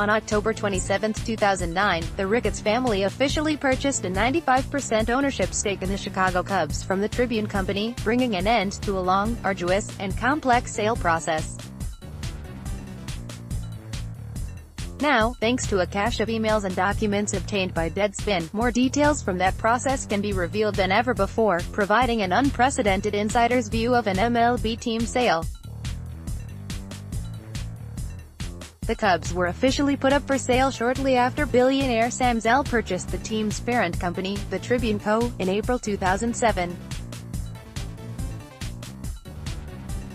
On October 27, 2009, the Ricketts family officially purchased a 95% ownership stake in the Chicago Cubs from the Tribune Company, bringing an end to a long, arduous, and complex sale process. Now, thanks to a cache of emails and documents obtained by Deadspin, more details from that process can be revealed than ever before, providing an unprecedented insider's view of an MLB team sale. The Cubs were officially put up for sale shortly after billionaire Sam Zell purchased the team's parent company, the Tribune Co., in April 2007.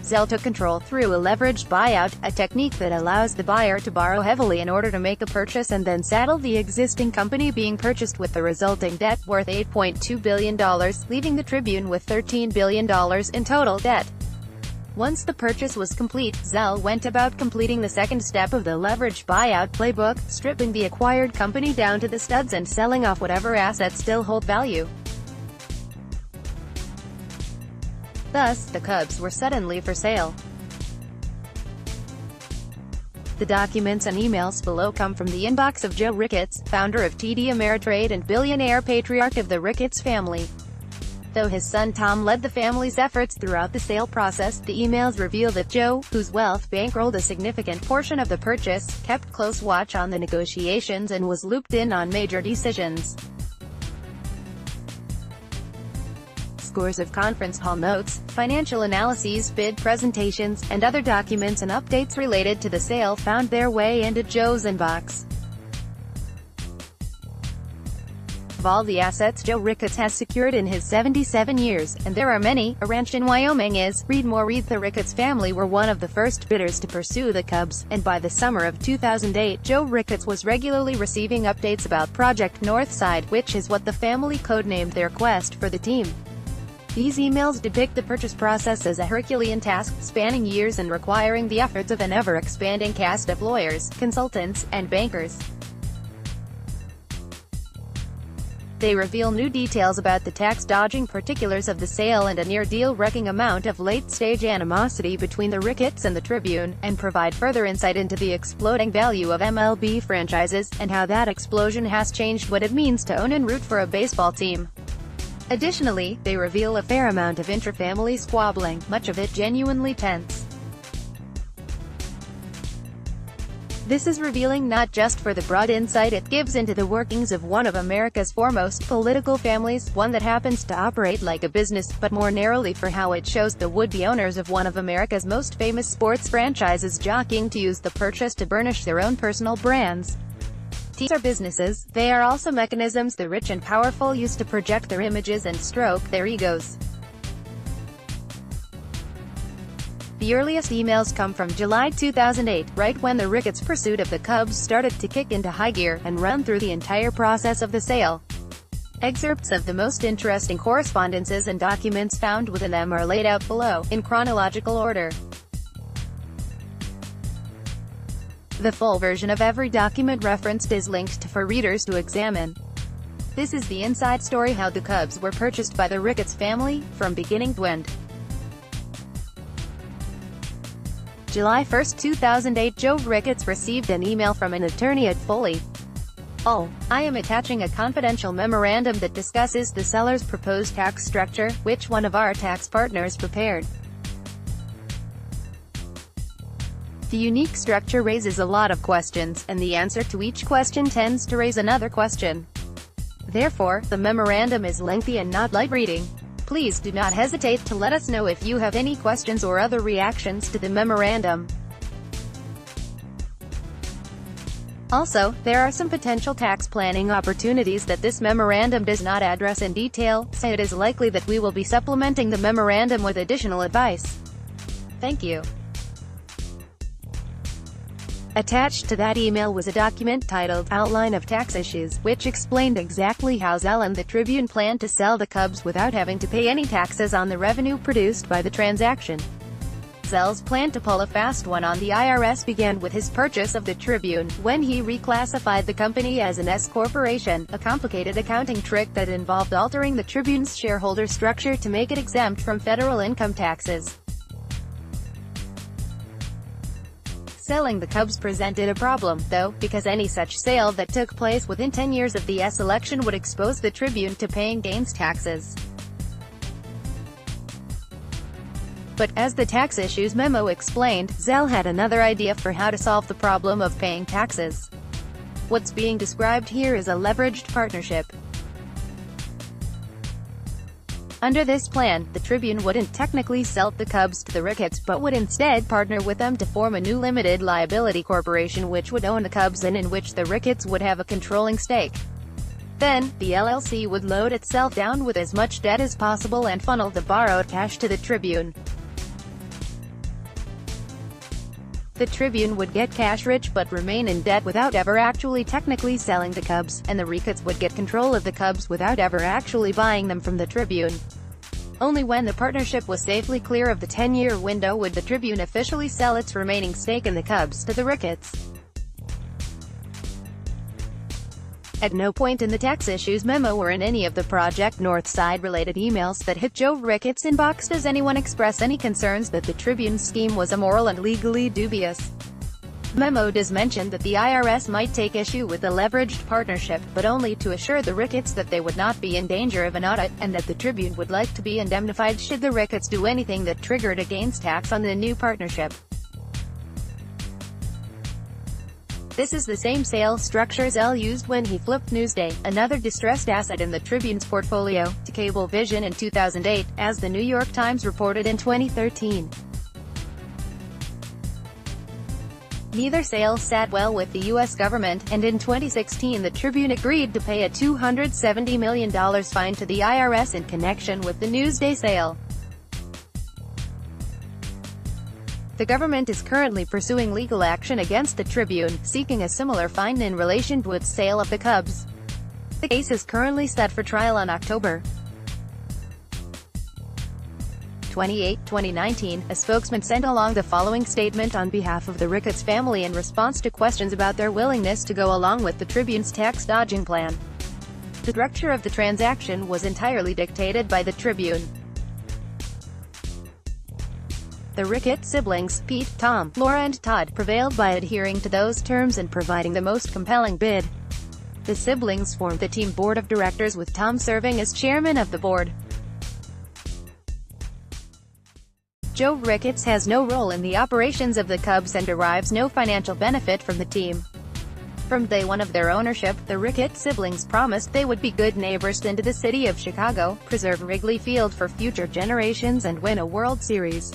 Zell took control through a leveraged buyout, a technique that allows the buyer to borrow heavily in order to make a purchase and then saddle the existing company being purchased with the resulting debt, worth $8.2 billion, leaving the Tribune with $13 billion in total debt. Once the purchase was complete, Zell went about completing the second step of the leveraged buyout playbook, stripping the acquired company down to the studs and selling off whatever assets still hold value. Thus, the Cubs were suddenly for sale. The documents and emails below come from the inbox of Joe Ricketts, founder of TD Ameritrade and billionaire patriarch of the Ricketts family. Though his son Tom led the family's efforts throughout the sale process, the emails reveal that Joe, whose wealth bankrolled a significant portion of the purchase, kept close watch on the negotiations and was looped in on major decisions. Scores of conference hall notes, financial analyses, bid presentations, and other documents and updates related to the sale found their way into Joe's inbox. Of all the assets Joe Ricketts has secured in his 77 years, and there are many, a ranch in Wyoming is, read more. The Ricketts family were one of the first bidders to pursue the Cubs, and by the summer of 2008, Joe Ricketts was regularly receiving updates about Project Northside, which is what the family codenamed their quest for the team. These emails depict the purchase process as a Herculean task, spanning years and requiring the efforts of an ever-expanding cast of lawyers, consultants, and bankers. They reveal new details about the tax-dodging particulars of the sale and a near-deal-wrecking amount of late-stage animosity between the Ricketts and the Tribune, and provide further insight into the exploding value of MLB franchises, and how that explosion has changed what it means to own and root for a baseball team. Additionally, they reveal a fair amount of intra-family squabbling, much of it genuinely tense. This is revealing not just for the broad insight it gives into the workings of one of America's foremost political families, one that happens to operate like a business, but more narrowly for how it shows the would-be owners of one of America's most famous sports franchises jockeying to use the purchase to burnish their own personal brands. Teams are businesses, they are also mechanisms the rich and powerful use to project their images and stroke their egos. The earliest emails come from July 2008, right when the Ricketts' pursuit of the Cubs started to kick into high gear, and run through the entire process of the sale. Excerpts of the most interesting correspondences and documents found within them are laid out below, in chronological order. The full version of every document referenced is linked for readers to examine. This is the inside story how the Cubs were purchased by the Ricketts family, from beginning to end. July 1, 2008, Joe Ricketts received an email from an attorney at Foley. "Oh, I am attaching a confidential memorandum that discusses the seller's proposed tax structure, which one of our tax partners prepared. The unique structure raises a lot of questions, and the answer to each question tends to raise another question. Therefore, the memorandum is lengthy and not light reading. Please do not hesitate to let us know if you have any questions or other reactions to the memorandum. Also, there are some potential tax planning opportunities that this memorandum does not address in detail, so it is likely that we will be supplementing the memorandum with additional advice. Thank you." Attached to that email was a document titled "Outline of Tax Issues," which explained exactly how Zell and the Tribune planned to sell the Cubs without having to pay any taxes on the revenue produced by the transaction. Zell's plan to pull a fast one on the IRS began with his purchase of the Tribune, when he reclassified the company as an S-corporation, a complicated accounting trick that involved altering the Tribune's shareholder structure to make it exempt from federal income taxes. Selling the Cubs presented a problem, though, because any such sale that took place within 10 years of the election would expose the Tribune to paying gains taxes. But, as the tax issues memo explained, Zell had another idea for how to solve the problem of paying taxes. What's being described here is a leveraged partnership. Under this plan, the Tribune wouldn't technically sell the Cubs to the Ricketts, but would instead partner with them to form a new limited liability corporation which would own the Cubs and in which the Ricketts would have a controlling stake. Then, the LLC would load itself down with as much debt as possible and funnel the borrowed cash to the Tribune. The Tribune would get cash-rich but remain in debt without ever actually technically selling the Cubs, and the Ricketts would get control of the Cubs without ever actually buying them from the Tribune. Only when the partnership was safely clear of the 10-year window would the Tribune officially sell its remaining stake in the Cubs to the Ricketts. At no point in the tax issues memo or in any of the Project Northside-related emails that hit Joe Ricketts' inbox does anyone express any concerns that the Tribune's scheme was immoral and legally dubious. The memo does mention that the IRS might take issue with the leveraged partnership, but only to assure the Ricketts that they would not be in danger of an audit, and that the Tribune would like to be indemnified should the Ricketts do anything that triggered a gains tax on the new partnership. This is the same sales structure Zell used when he flipped Newsday, another distressed asset in the Tribune's portfolio, to Cablevision in 2008, as the New York Times reported in 2013. Neither sale sat well with the U.S. government, and in 2016 the Tribune agreed to pay a $270 million fine to the IRS in connection with the Newsday sale. The government is currently pursuing legal action against the Tribune, seeking a similar fine in relation to its sale of the Cubs. The case is currently set for trial on October 28, 2019. A spokesman sent along the following statement on behalf of the Ricketts family in response to questions about their willingness to go along with the Tribune's tax-dodging plan. The structure of the transaction was entirely dictated by the Tribune. The Ricketts siblings, Pete, Tom, Laura and Todd, prevailed by adhering to those terms and providing the most compelling bid. The siblings formed the team board of directors with Tom serving as chairman of the board. Joe Ricketts has no role in the operations of the Cubs and derives no financial benefit from the team. From day one of their ownership, the Ricketts siblings promised they would be good neighbors to the city of Chicago, preserve Wrigley Field for future generations and win a World Series.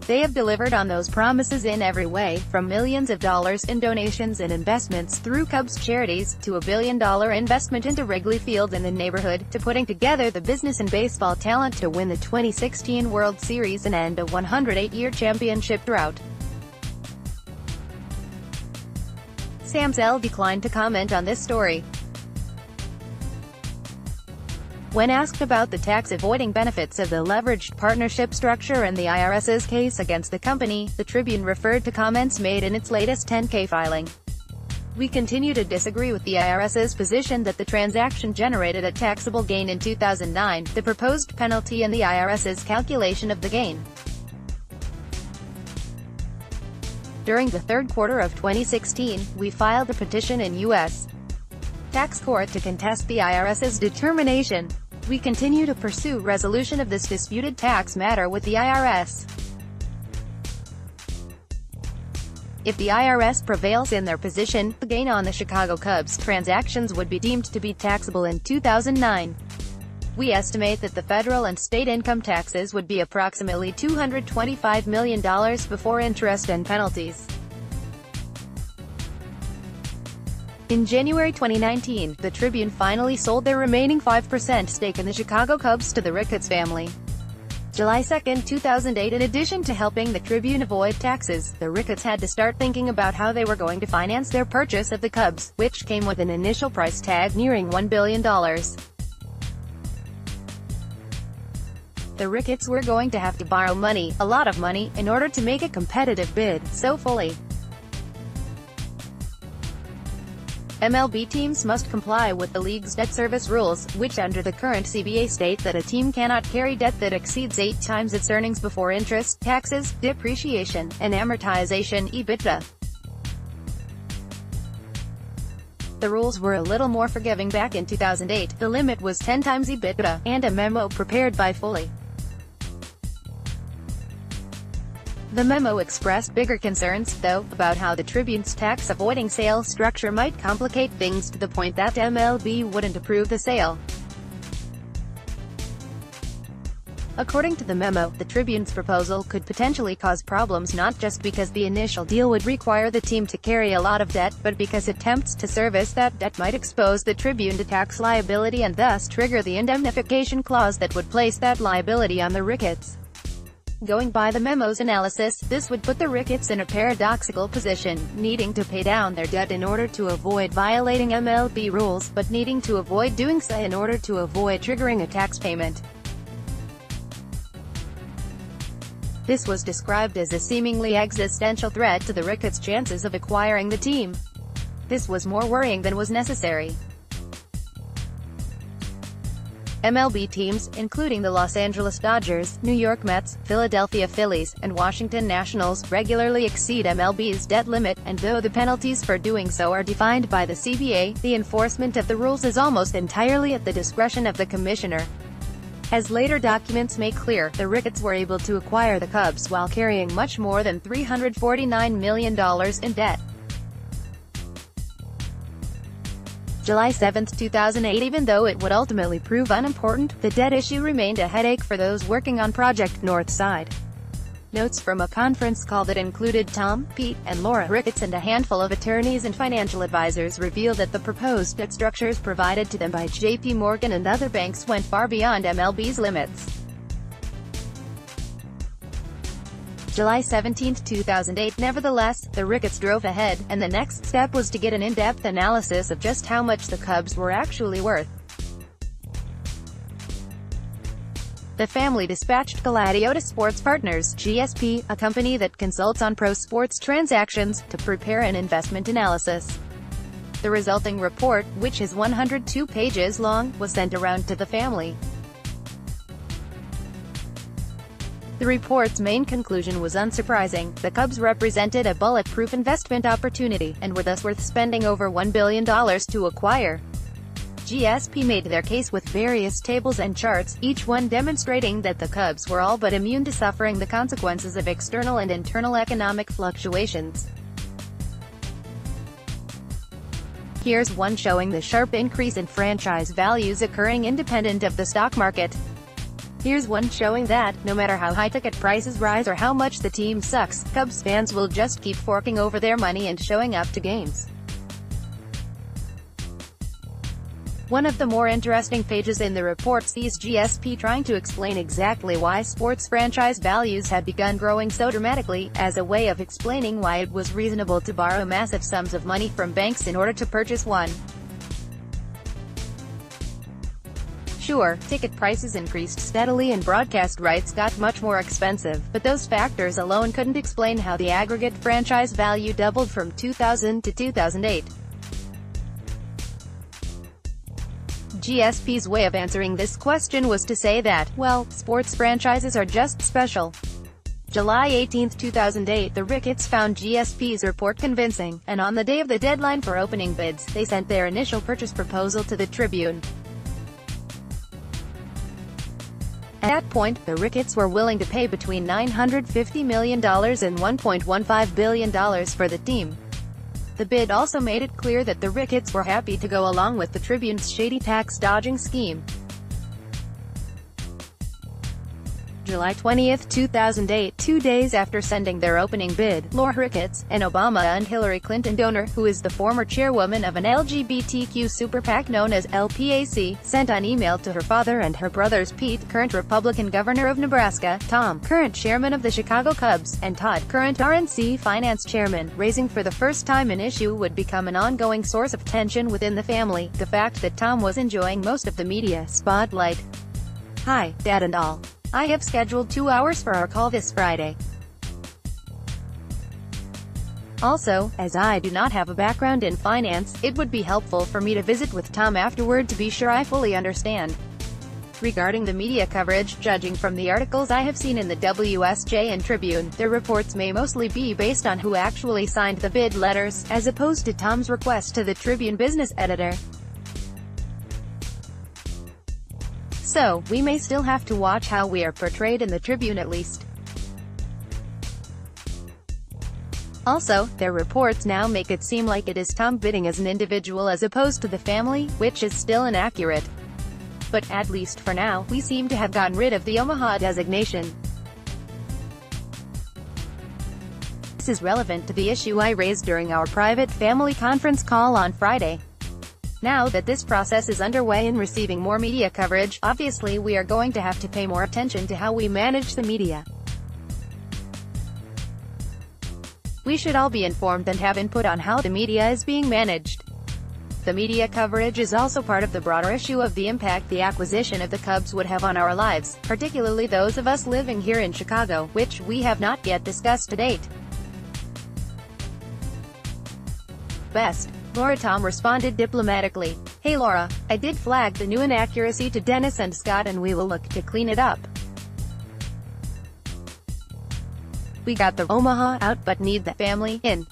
They have delivered on those promises in every way, from millions of dollars in donations and investments through Cubs charities, to a $1 billion investment into Wrigley Field and the neighborhood, to putting together the business and baseball talent to win the 2016 World Series and end a 108-year championship drought. Sam Zell declined to comment on this story. When asked about the tax-avoiding benefits of the leveraged partnership structure and the IRS's case against the company, the Tribune referred to comments made in its latest 10-K filing. We continue to disagree with the IRS's position that the transaction generated a taxable gain in 2009, the proposed penalty and the IRS's calculation of the gain. During the third quarter of 2016, we filed a petition in U.S. Tax Court to contest the IRS's determination. We continue to pursue resolution of this disputed tax matter with the IRS. If the IRS prevails in their position, the gain on the Chicago Cubs transactions would be deemed to be taxable in 2009. We estimate that the federal and state income taxes would be approximately $225 million before interest and penalties. In January 2019, the Tribune finally sold their remaining 5% stake in the Chicago Cubs to the Ricketts family. July 2, 2008. In addition to helping the Tribune avoid taxes, the Ricketts had to start thinking about how they were going to finance their purchase of the Cubs, which came with an initial price tag nearing $1 billion. The Ricketts were going to have to borrow money, a lot of money, in order to make a competitive bid, so fully MLB teams must comply with the league's debt service rules, which under the current CBA state that a team cannot carry debt that exceeds 8 times its earnings before interest, taxes, depreciation, and amortization (EBITDA). The rules were a little more forgiving back in 2008, the limit was 10 times EBITDA, and a memo prepared by Foley. The memo expressed bigger concerns, though, about how the Tribune's tax-avoiding sale structure might complicate things to the point that MLB wouldn't approve the sale. According to the memo, the Tribune's proposal could potentially cause problems not just because the initial deal would require the team to carry a lot of debt, but because attempts to service that debt might expose the Tribune to tax liability and thus trigger the indemnification clause that would place that liability on the Ricketts. Going by the memo's analysis, this would put the Ricketts in a paradoxical position, needing to pay down their debt in order to avoid violating MLB rules, but needing to avoid doing so in order to avoid triggering a tax payment. This was described as a seemingly existential threat to the Ricketts' chances of acquiring the team. This was more worrying than was necessary. MLB teams, including the Los Angeles Dodgers, New York Mets, Philadelphia Phillies, and Washington Nationals, regularly exceed MLB's debt limit, and though the penalties for doing so are defined by the CBA, the enforcement of the rules is almost entirely at the discretion of the commissioner. As later documents make clear, the Ricketts were able to acquire the Cubs while carrying much more than $349 million in debt. July 7, 2008. Even though it would ultimately prove unimportant, the debt issue remained a headache for those working on Project Northside. Notes from a conference call that included Tom, Pete, and Laura Ricketts and a handful of attorneys and financial advisors revealed that the proposed debt structures provided to them by J.P. Morgan and other banks went far beyond MLB's limits. July 17, 2008. Nevertheless, the Ricketts drove ahead, and the next step was to get an in-depth analysis of just how much the Cubs were actually worth. The family dispatched Gladiota Sports Partners, GSP, a company that consults on pro sports transactions, to prepare an investment analysis. The resulting report, which is 102 pages long, was sent around to the family. The report's main conclusion was unsurprising. The Cubs represented a bulletproof investment opportunity, and were thus worth spending over $1 billion to acquire. GSP made their case with various tables and charts, each one demonstrating that the Cubs were all but immune to suffering the consequences of external and internal economic fluctuations. Here's one showing the sharp increase in franchise values occurring independent of the stock market. Here's one showing that, no matter how high ticket prices rise or how much the team sucks, Cubs fans will just keep forking over their money and showing up to games. One of the more interesting pages in the report sees GSP trying to explain exactly why sports franchise values had begun growing so dramatically, as a way of explaining why it was reasonable to borrow massive sums of money from banks in order to purchase one. Sure, ticket prices increased steadily and broadcast rights got much more expensive, but those factors alone couldn't explain how the aggregate franchise value doubled from 2000 to 2008. GSP's way of answering this question was to say that, well, sports franchises are just special. July 18, 2008. The Ricketts found GSP's report convincing, and on the day of the deadline for opening bids, they sent their initial purchase proposal to the Tribune. At that point, the Ricketts were willing to pay between $950 million and $1.15 billion for the team. The bid also made it clear that the Ricketts were happy to go along with the Tribune's shady tax-dodging scheme. July 20, 2008, 2 days after sending their opening bid, Laura Ricketts, an Obama and Hillary Clinton donor, who is the former chairwoman of an LGBTQ super PAC known as LPAC, sent an email to her father and her brothers Pete, current Republican governor of Nebraska, Tom, current chairman of the Chicago Cubs, and Todd, current RNC finance chairman, raising for the first time an issue would become an ongoing source of tension within the family, the fact that Tom was enjoying most of the media spotlight. Hi, Dad and all. I have scheduled 2 hours for our call this Friday. Also, as I do not have a background in finance, it would be helpful for me to visit with Tom afterward to be sure I fully understand. Regarding the media coverage, judging from the articles I have seen in the WSJ and Tribune, their reports may mostly be based on who actually signed the bid letters, as opposed to Tom's request to the Tribune business editor. So, we may still have to watch how we are portrayed in the Tribune at least. Also, their reports now make it seem like it is Tom bidding as an individual as opposed to the family, which is still inaccurate. But, at least for now, we seem to have gotten rid of the Omaha designation. This is relevant to the issue I raised during our private family conference call on Friday. Now that this process is underway in receiving more media coverage, obviously we are going to have to pay more attention to how we manage the media. We should all be informed and have input on how the media is being managed. The media coverage is also part of the broader issue of the impact the acquisition of the Cubs would have on our lives, particularly those of us living here in Chicago, which we have not yet discussed to date. Best. Laura. Tom responded diplomatically. Hey Laura, I did flag the new inaccuracy to Dennis and Scott and we will look to clean it up. We got the Omaha out but need the family in.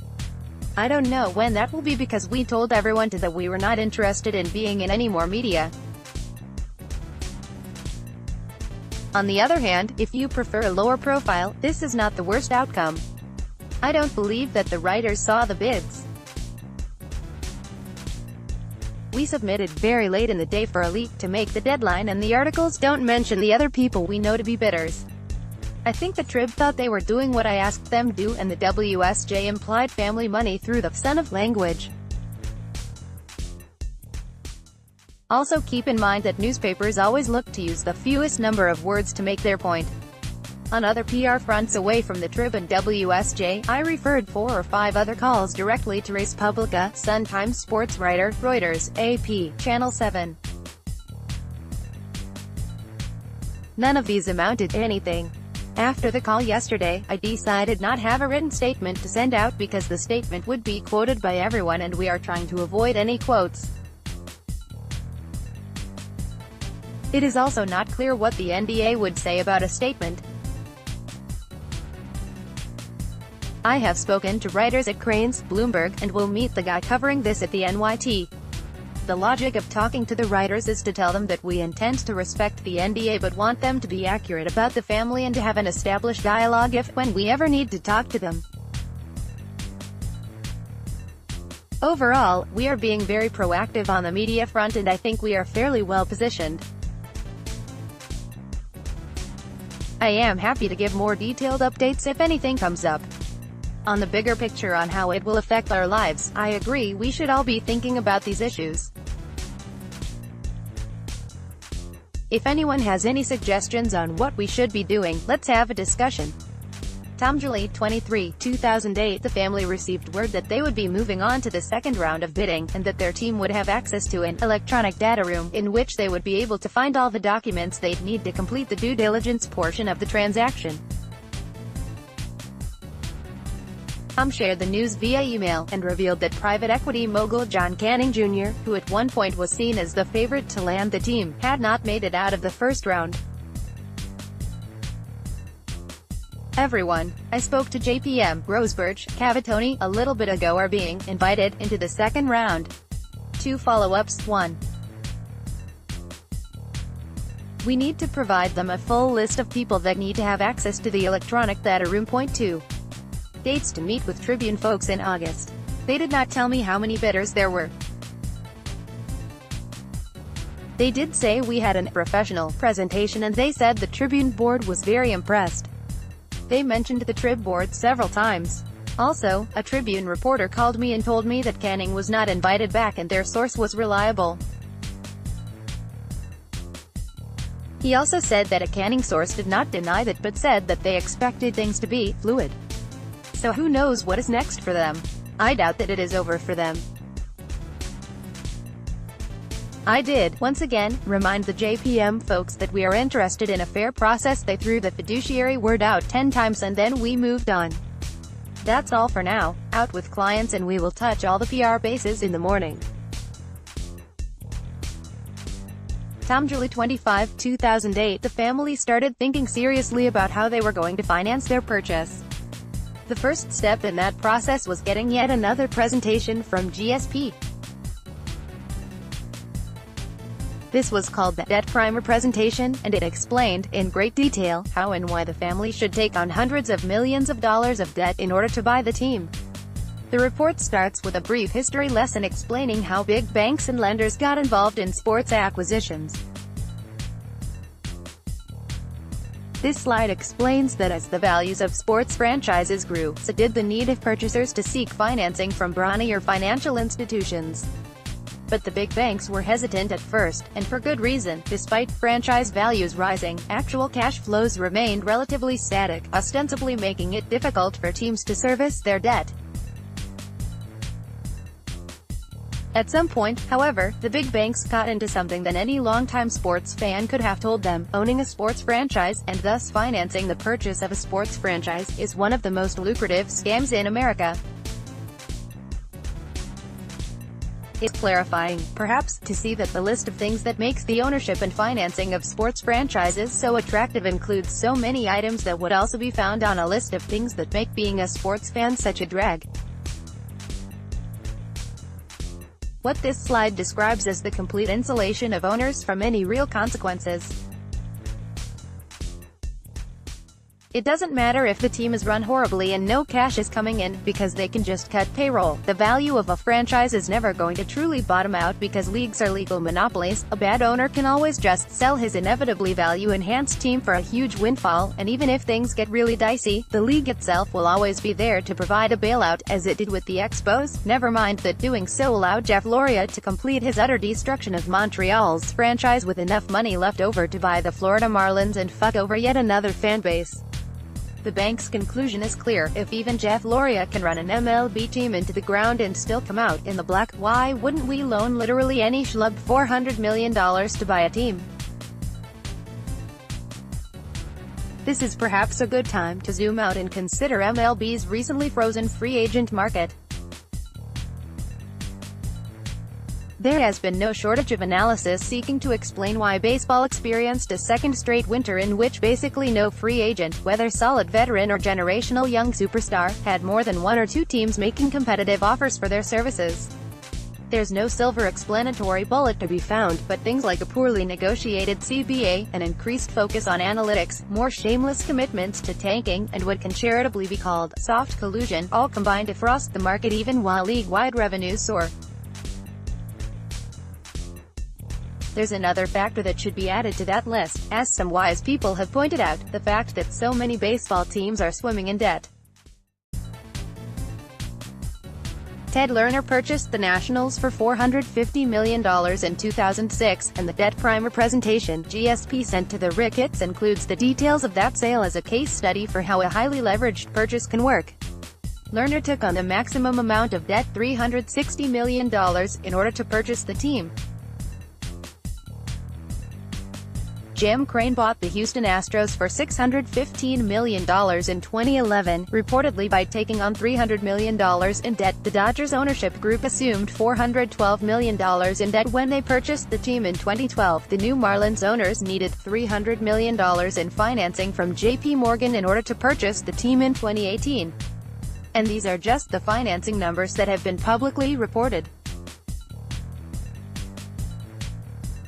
I don't know when that will be because we told everyone that we were not interested in being in any more media. On the other hand, if you prefer a lower profile, this is not the worst outcome. I don't believe that the writers saw the bids. We submitted very late in the day for a leak to make the deadline and the articles don't mention the other people we know to be bidders. I think the Trib thought they were doing what I asked them to do and the WSJ implied family money through the son of language. Also keep in mind that newspapers always look to use the fewest number of words to make their point. On other PR fronts away from the Trib and WSJ, I referred 4 or 5 other calls directly to Res Publica, Sun-Times Sports Writer, Reuters, AP, Channel 7. None of these amounted to anything. After the call yesterday, I decided not have a written statement to send out because the statement would be quoted by everyone and we are trying to avoid any quotes. It is also not clear what the NDA would say about a statement. I have spoken to writers at Cranes, Bloomberg, and will meet the guy covering this at the NYT. The logic of talking to the writers is to tell them that we intend to respect the NDA but want them to be accurate about the family and to have an established dialogue if, when we ever need to talk to them. Overall, we are being very proactive on the media front and I think we are fairly well positioned. I am happy to give more detailed updates if anything comes up. On the bigger picture on how it will affect our lives, I agree we should all be thinking about these issues. If anyone has any suggestions on what we should be doing, let's have a discussion. Tom. July 23, 2008. The family received word that they would be moving on to the second round of bidding, and that their team would have access to an electronic data room, in which they would be able to find all the documents they'd need to complete the due diligence portion of the transaction. Tom shared the news via email, and revealed that private equity mogul John Canning Jr., who at one point was seen as the favorite to land the team, had not made it out of the first round. Everyone I spoke to JPM, Rosebirch, Cavatoni, a little bit ago are being invited into the second round. 2 follow-ups. 1. We need to provide them a full list of people that need to have access to the electronic data room. 2. Dates to meet with Tribune folks in August. They did not tell me how many bidders there were. They did say we had a professional presentation and they said the Tribune board was very impressed. They mentioned the Trib board several times. Also, a Tribune reporter called me and told me that Canning was not invited back and their source was reliable. He also said that a Canning source did not deny that but said that they expected things to be fluid. So who knows what is next for them? I doubt that it is over for them. I did, once again, remind the JPM folks that we are interested in a fair process. They threw the fiduciary word out 10 times and then we moved on. That's all for now. Out with clients and we will touch all the PR bases in the morning. July 25, 2008, the family started thinking seriously about how they were going to finance their purchase. The first step in that process was getting yet another presentation from GSP. This was called the Debt Primer Presentation, and it explained, in great detail, how and why the family should take on hundreds of millions of dollars of debt in order to buy the team. The report starts with a brief history lesson explaining how big banks and lenders got involved in sports acquisitions. This slide explains that as the values of sports franchises grew, so did the need of purchasers to seek financing from brawnier financial institutions. But the big banks were hesitant at first, and for good reason. Despite franchise values rising, actual cash flows remained relatively static, ostensibly making it difficult for teams to service their debt. At some point, however, the big banks got into something that any longtime sports fan could have told them: owning a sports franchise, and thus financing the purchase of a sports franchise, is one of the most lucrative scams in America. It's clarifying, perhaps, to see that the list of things that makes the ownership and financing of sports franchises so attractive includes so many items that would also be found on a list of things that make being a sports fan such a drag. What this slide describes as the complete insulation of owners from any real consequences. It doesn't matter if the team is run horribly and no cash is coming in, because they can just cut payroll. The value of a franchise is never going to truly bottom out because leagues are legal monopolies. A bad owner can always just sell his inevitably value-enhanced team for a huge windfall, and even if things get really dicey, the league itself will always be there to provide a bailout, as it did with the Expos. Never mind that doing so allowed Jeff Loria to complete his utter destruction of Montreal's franchise with enough money left over to buy the Florida Marlins and fuck over yet another fanbase. The bank's conclusion is clear: if even Jeff Loria can run an MLB team into the ground and still come out in the black, why wouldn't we loan literally any schlub $400 million to buy a team? This is perhaps a good time to zoom out and consider MLB's recently frozen free agent market. There has been no shortage of analysis seeking to explain why baseball experienced a second straight winter in which basically no free agent, whether solid veteran or generational young superstar, had more than one or two teams making competitive offers for their services. There's no silver explanatory bullet to be found, but things like a poorly negotiated CBA, an increased focus on analytics, more shameless commitments to tanking, and what can charitably be called soft collusion, all combine to frost the market even while league-wide revenues soar. There's another factor that should be added to that list, as some wise people have pointed out: the fact that so many baseball teams are swimming in debt. Ted Lerner purchased the Nationals for $450 million in 2006, and the Debt Primer presentation GSP sent to the Ricketts includes the details of that sale as a case study for how a highly leveraged purchase can work. Lerner took on the maximum amount of debt, $360 million, in order to purchase the team. Jim Crane bought the Houston Astros for $615 million in 2011, reportedly by taking on $300 million in debt. The Dodgers ownership group assumed $412 million in debt when they purchased the team in 2012. The new Marlins owners needed $300 million in financing from JP Morgan in order to purchase the team in 2018. And these are just the financing numbers that have been publicly reported.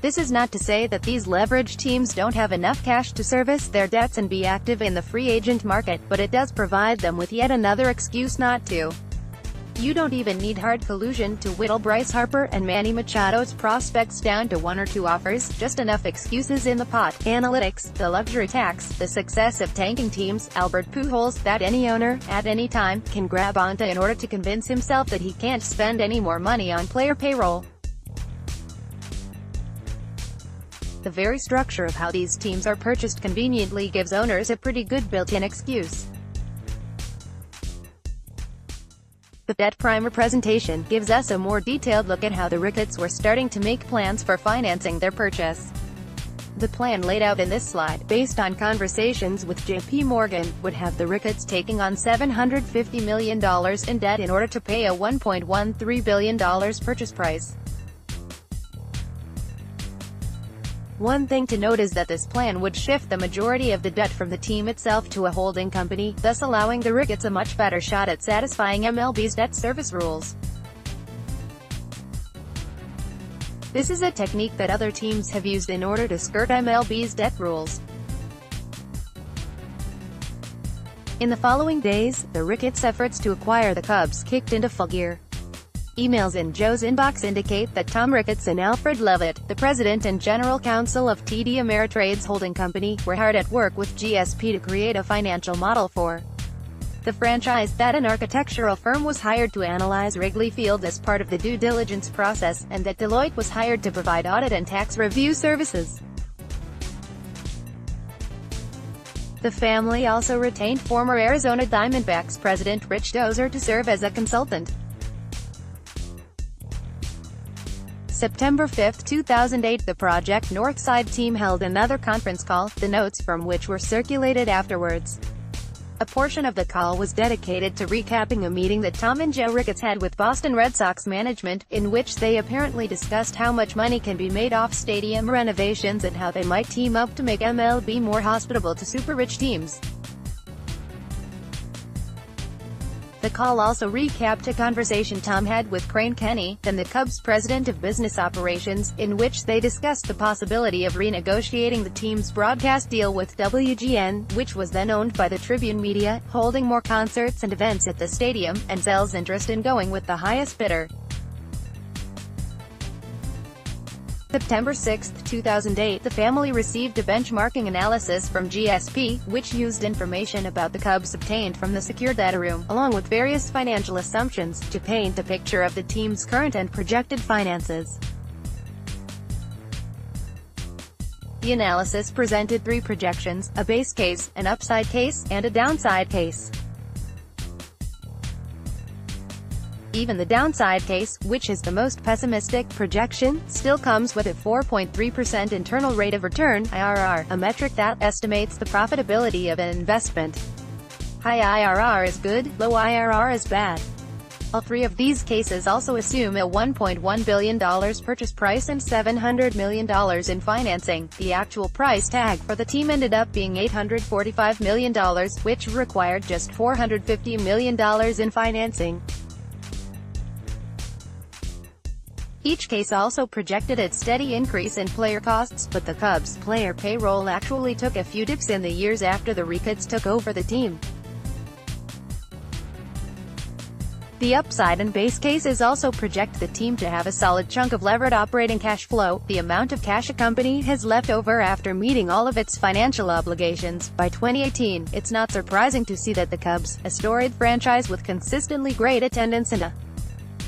This is not to say that these leveraged teams don't have enough cash to service their debts and be active in the free agent market, but it does provide them with yet another excuse not to. You don't even need hard collusion to whittle Bryce Harper and Manny Machado's prospects down to one or two offers, just enough excuses in the pot: analytics, the luxury tax, the success of tanking teams, Albert Pujols, that any owner, at any time, can grab onto in order to convince himself that he can't spend any more money on player payroll. The very structure of how these teams are purchased conveniently gives owners a pretty good built-in excuse. The Debt Primer presentation gives us a more detailed look at how the Ricketts were starting to make plans for financing their purchase. The plan laid out in this slide, based on conversations with JP Morgan, would have the Ricketts taking on $750 million in debt in order to pay a $1.13 billion purchase price. One thing to note is that this plan would shift the majority of the debt from the team itself to a holding company, thus allowing the Ricketts a much better shot at satisfying MLB's debt service rules. This is a technique that other teams have used in order to skirt MLB's debt rules. In the following days, the Ricketts' efforts to acquire the Cubs kicked into full gear. Emails in Joe's inbox indicate that Tom Ricketts and Alfred Levitt, the president and general counsel of TD Ameritrade's holding company, were hard at work with GSP to create a financial model for the franchise. That an architectural firm was hired to analyze Wrigley Field as part of the due diligence process, and that Deloitte was hired to provide audit and tax review services. The family also retained former Arizona Diamondbacks president Rich Dozer to serve as a consultant. September 5, 2008, the Project Northside team held another conference call, the notes from which were circulated afterwards. A portion of the call was dedicated to recapping a meeting that Tom and Joe Ricketts had with Boston Red Sox management, in which they apparently discussed how much money can be made off stadium renovations and how they might team up to make MLB more hospitable to super-rich teams. The call also recapped a conversation Tom had with Crane Kenny, then the Cubs' president of business operations, in which they discussed the possibility of renegotiating the team's broadcast deal with WGN, which was then owned by the Tribune Media, holding more concerts and events at the stadium, and sells interest in going with the highest bidder. September 6, 2008, the family received a benchmarking analysis from GSP, which used information about the Cubs obtained from the secure data room, along with various financial assumptions, to paint a picture of the team's current and projected finances. The analysis presented three projections: a base case, an upside case, and a downside case. Even the downside case, which is the most pessimistic projection, still comes with a 4.3% internal rate of return (IRR), a metric that estimates the profitability of an investment. High IRR is good, low IRR is bad. All three of these cases also assume a $1.1 billion purchase price and $700 million in financing. The actual price tag for the team ended up being $845 million, which required just $450 million in financing. Each case also projected a steady increase in player costs, but the Cubs' player payroll actually took a few dips in the years after the Ricketts took over the team. The upside and base cases also project the team to have a solid chunk of levered operating cash flow, the amount of cash a company has left over after meeting all of its financial obligations. By 2018, it's not surprising to see that the Cubs, a storied franchise with consistently great attendance and a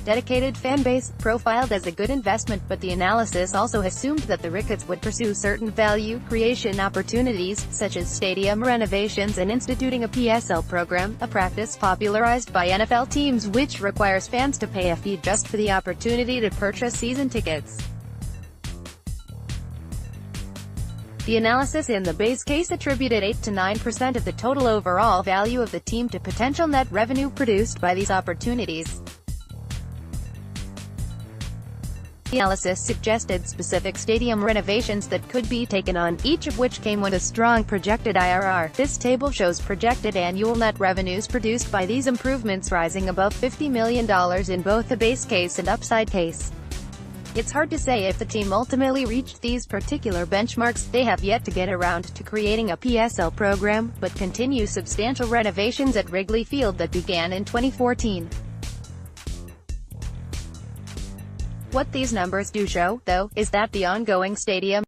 dedicated fan base, profiled as a good investment, but the analysis also assumed that the Ricketts would pursue certain value creation opportunities, such as stadium renovations and instituting a PSL program, a practice popularized by NFL teams which requires fans to pay a fee just for the opportunity to purchase season tickets. The analysis in the base case attributed 8 to 9% of the total overall value of the team to potential net revenue produced by these opportunities. The analysis suggested specific stadium renovations that could be taken on, each of which came with a strong projected IRR. This table shows projected annual net revenues produced by these improvements rising above $50 million in both the base case and upside case. It's hard to say if the team ultimately reached these particular benchmarks. They have yet to get around to creating a PSL program, but continue substantial renovations at Wrigley Field that began in 2014. What these numbers do show, though, is that the ongoing stadium